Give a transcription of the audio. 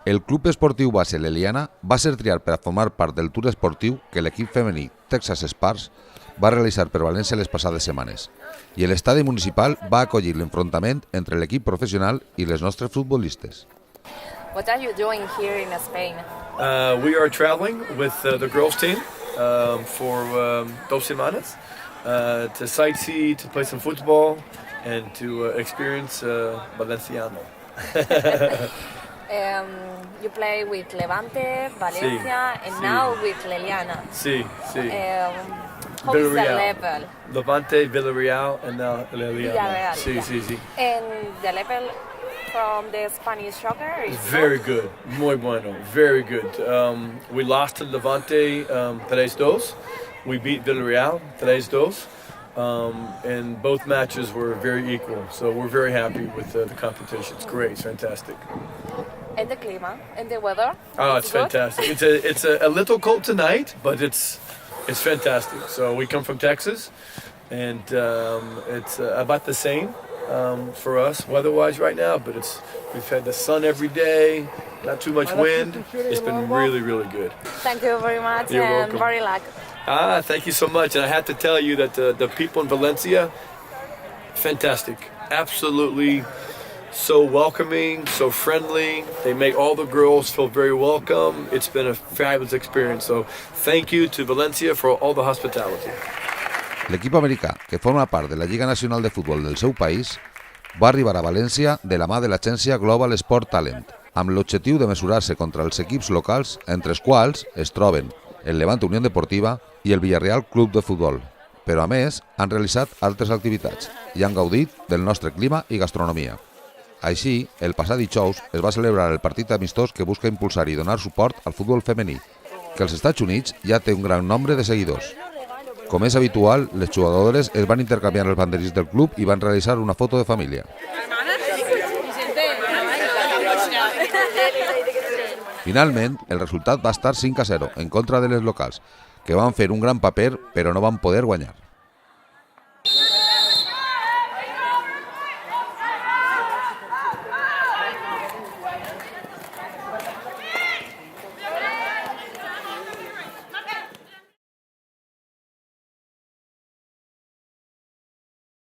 El Club Esportiu Base Eliana va ser triat per a formar part del Tour Esportiu que l'equip femení Texas Spurs va realitzar per València les passades setmanes, i l'estadi municipal va acollir l'enfrontament entre l'equip professional i les nostres futbolistes. What are you doing here in Spain? We are traveling with the girls team for 2 semanas to sightsee, to play some football, and to experience Valenciano. You play with Levante, Valencia, Sí, and sí. now with Eliana. Sí, sí. How is the Villareal. level? Levante, Villareal, and now Eliana. Villareal, Sí, yeah. sí, sí. And the level from the Spanish soccer is Very good, muy bueno, very good. We lost to Levante 3-2. We beat Villareal 3-2. And both matches were very equal, so we're very happy with the competition. It's great, it's fantastic. And the clima and the weather. Oh, it's good? fantastic. It's a little cold tonight, but it's fantastic. So we come from Texas, and it's about the same for us weather-wise right now. But we've had the sun every day, not too much wind. It's been really, really good. Thank you very much. You're and welcome. very luck. Thank you so much. And I have to tell you that the people in Valencia, fantastic. Absolutely so welcoming, so friendly. They make all the girls feel very welcome. It's been a fabulous experience. So thank you to Valencia for all the hospitality. L'equip americà, que forma part de la Lliga Nacional de Futbol del seu país, va arribar a València de la mà de l'agència Global Sport Talent, amb l'objectiu de mesurar-se contra els equips locals, entre els quals es troben el Llevant Unió Deportiva i el Villareal Club de Futbol, però a més han realitzat altres activitats i han gaudit del nostre clima i gastronomia. Així, el passat dijous es va celebrar el partit amistós que busca impulsar i donar suport al futbol femení, que als Estats Units ja té un gran nombre de seguidors. Com és habitual, les jugadores es van intercanviar els banderins del club i van realitzar una foto de família. Finalment, el resultat va estar 5-0 en contra de les locals, que van fer un gran paper però no van poder guanyar.